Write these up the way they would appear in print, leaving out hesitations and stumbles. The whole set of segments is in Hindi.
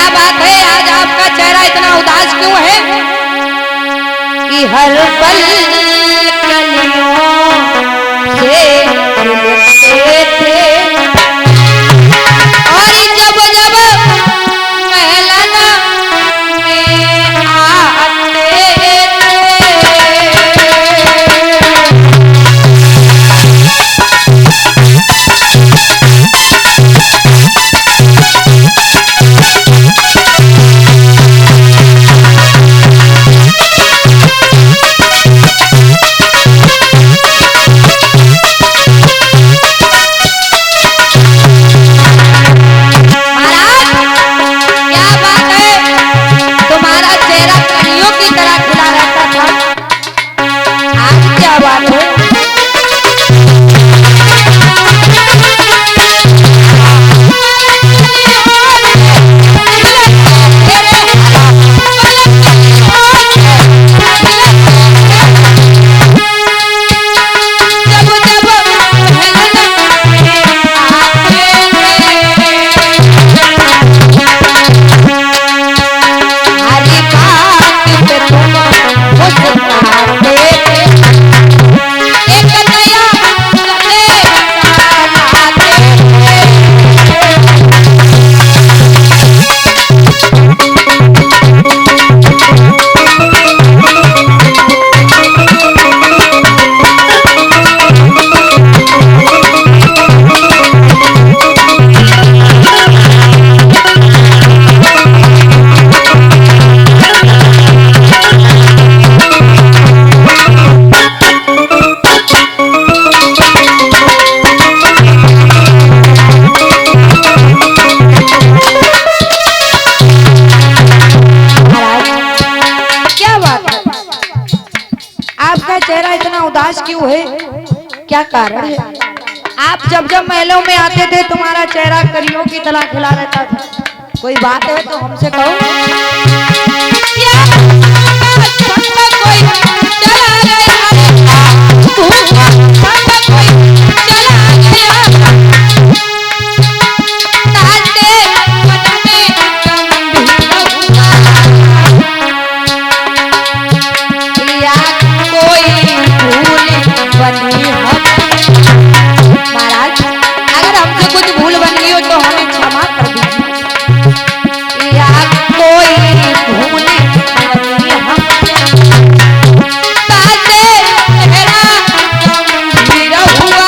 बात है, आज आपका चेहरा इतना उदास क्यों है कि हर पल कलियों से खिलते थे और जब जब महलन में आते चेहरा इतना उदास क्यों है, क्या कारण है? आप जब जब महलों में आते थे तुम्हारा चेहरा कलियों की तरह खिला रहता था। कोई बात है तो हमसे कहो। महाराज अगर हमसे कुछ भूल बन गई हो तो हमें क्षमा कर दीजिए। या कोई भूल बनी हम ताते मेरा गंभीर हुआ।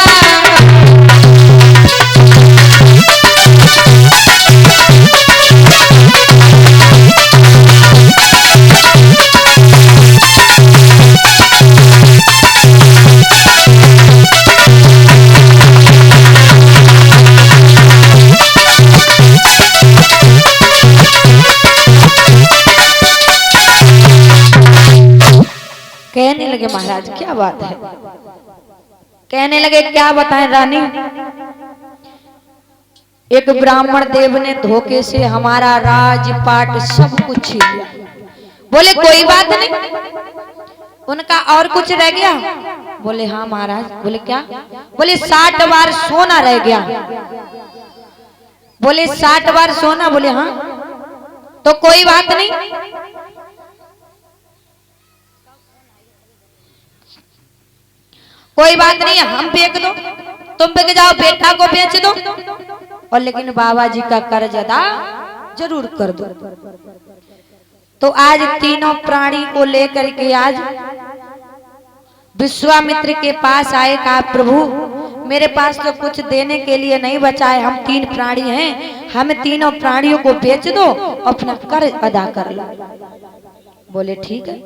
कहने लगे महाराज क्या बात है? कहने लगे क्या बताएं रानी, एक ब्राह्मण देव ने धोखे से हमारा राजपाट सब कुछ छीन लिया। बोले कोई बात नहीं, उनका और कुछ रह गया? बोले हाँ महाराज। बोले क्या? बोले 60 बार सोना रह गया। बोले 60 बार सोना? बोले हाँ। तो कोई बात नहीं, कोई बात नहीं, हम बेच दो, तुम बेच जाओ, बेटा को बेच दो, और लेकिन बाबा जी का कर्ज अदा जरूर कर दो। तो आज तीनों प्राणी को लेकर के आज विश्वामित्र के पास आए। कहा प्रभु मेरे पास तो कुछ देने के लिए नहीं बचा है, हम 3 प्राणी हैं, हमें तीनों प्राणियों को बेच दो, अपना कर्ज अदा कर लो। बोले ठीक है।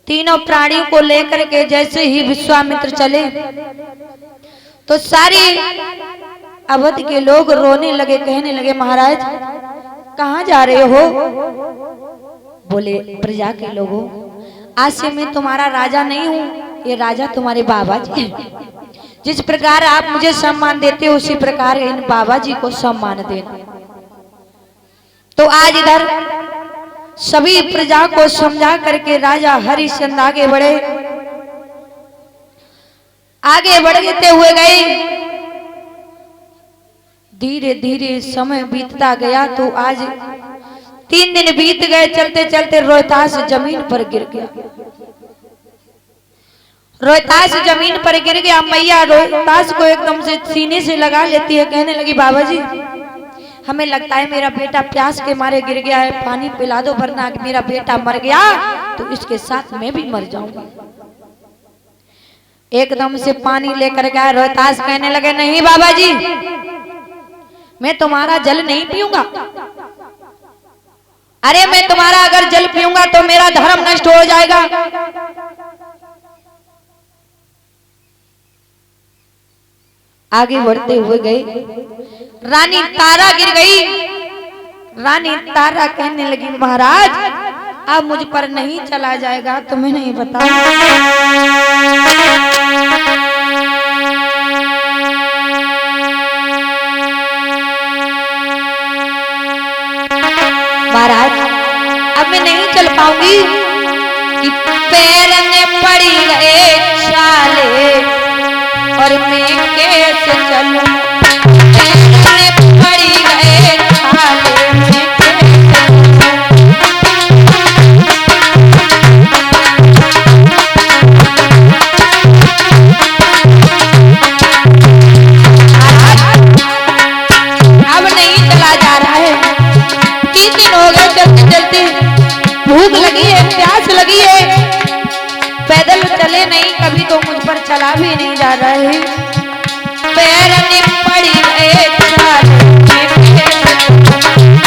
तीनों प्राणियों को लेकर के जैसे ही विश्वामित्र चले तो सारी अवध के लोग रोने लगे, कहने लगे महाराज कहाँ जा रहे हो? बोले प्रजा के लोगों, आज से मैं तुम्हारा राजा नहीं हूँ, ये राजा तुम्हारे बाबा जी हैं। जिस प्रकार आप मुझे सम्मान देते हो उसी प्रकार इन बाबा जी को सम्मान देना। तो आज इधर सभी प्रजा को समझा करके राजा हरिश्चंद्र आगे बढ़े। आगे बढ़ते हुए गए, धीरे धीरे समय बीतता गया। तो आज 3 दिन बीत गए, चलते चलते रोहतास जमीन पर गिर गया। रोहतास जमीन पर गिर गया। मैया रोहतास को एकदम से सीने से लगा लेती है, कहने लगी बाबा जी हमें लगता है मेरा बेटा प्यास के मारे गिर गया है, पानी पिला दो वरना मेरा बेटा मर गया तो इसके साथ मैं भी मर जाऊंगा। एकदम से पानी लेकर गया। रोहतास कहने लगे नहीं बाबा जी मैं तुम्हारा जल नहीं पीऊंगा। अरे मैं तुम्हारा अगर जल पीऊंगा तो मेरा धर्म नष्ट हो जाएगा। आगे बढ़ते हुए गए, रानी तारा गिर गई। रानी तारा कहने लगी महाराज अब मुझ पर नहीं चला जाएगा तो मैं नहीं बता। महाराज अब मैं नहीं चल पाऊंगी कि पैर में पड़ी गए छाले और मैं कैसे चलूं। पैर में पड़ी गए छाले मैं अब नहीं चला जा रहा है। 3 दिन हो गए चलते चलते, भूख लगी है, प्यास लगी है, पैदल चले नहीं कभी तो मुझ पर चला भी नहीं जा रहा है। पैर में पड़ी गए छाले,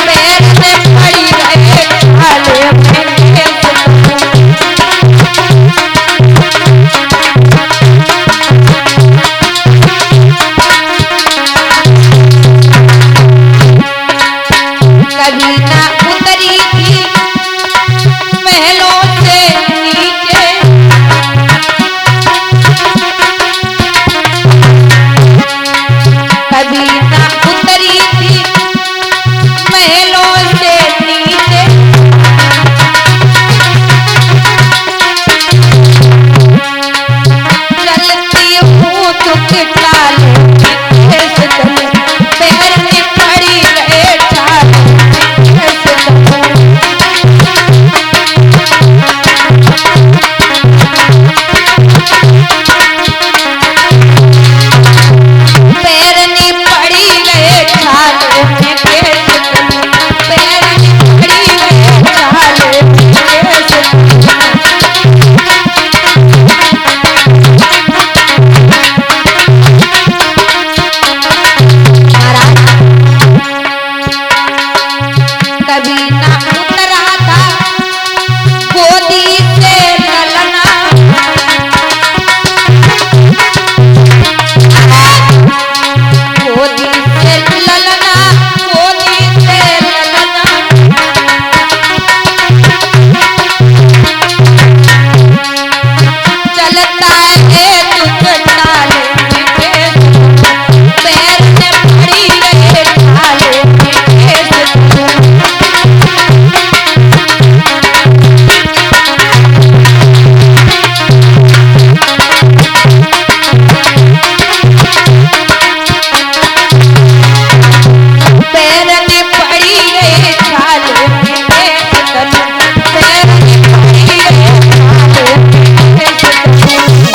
पैर में पड़ी गए छाले, कभी ना उतरी थी महलों से नीचे, कभी ना उतरी थी महलों से नीचे। चलती हूँ तो किताले कैसे चलूं, पैर में पड़ी गए छाले कैसे चलूं। पैर में पड़ी गए छाले मैं कैसे चलूं, पैर में पड़ी गए छाले मैं कैसे चलूं। महाराज कभी ना उतरा था गोदी से ललना, गोदी से ललना, गोदी से ललना। चलता है तुझ नाले में कैसे चलूं, पैर में पड़ी गए छाले में कैसे चलूं। पैर में पड़ी गए छाले में कैसे चलूं, पैर में पड़ी गए छाले में कैसे चलूं।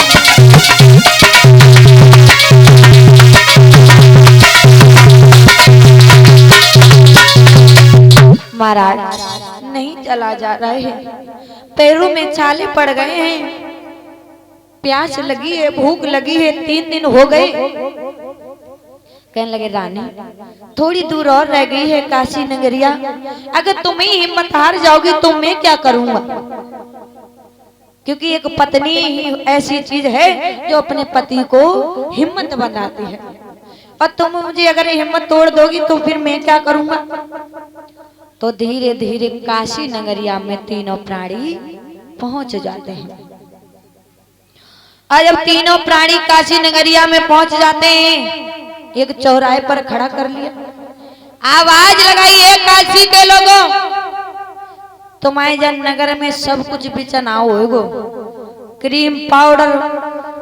महाराज नहीं चला जा रहा है, पैरों में छाले पड़ गए हैं, प्यास लगी है, भूख लगी है, 3 दिन हो गए। कहने लगे रानी थोड़ी दूर और रह गई है काशी नगरिया, अगर तुम ही हिम्मत हार जाओगी तो मैं क्या करूंगा। क्योंकि एक पत्नी ही ऐसी चीज है जो अपने पति को हिम्मत बनाती है, और तुम मुझे अगर हिम्मत तोड़ दोगी तो फिर मैं क्या करूंगा। तो धीरे धीरे काशी नगरिया में तीनों प्राणी पहुंच जाते हैं। और जब तीनों प्राणी काशी नगरिया में पहुंच जाते हैं, एक चौराहे पर खड़ा कर लिया, आवाज लगाइए काशी के लोगों, तुम्हारे जन नगर में सब कुछ बिचना होगो, क्रीम पाउडर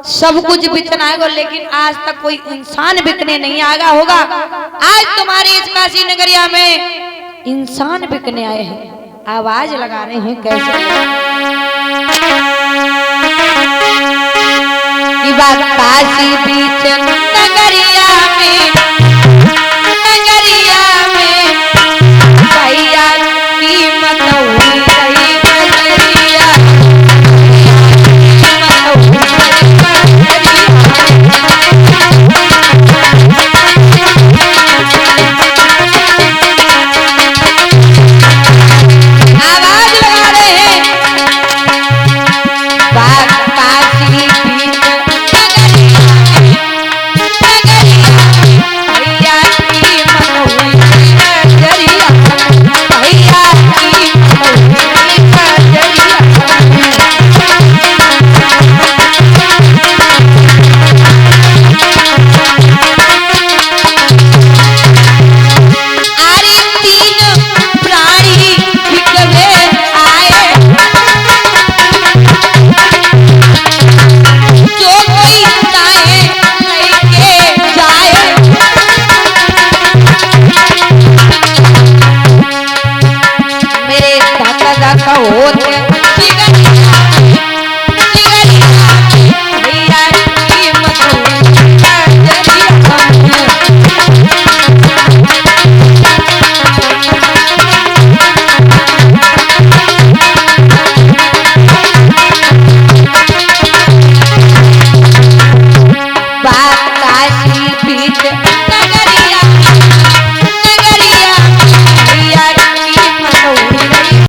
सब कुछ बिचना होगा, लेकिन आज तक कोई इंसान बिकने नहीं आया होगा। आज तुम्हारी इस काशी नगरिया में इंसान बिकने आए हैं। आवाज लगा रहे हैं कैसे कि काशी बीच नगरिया में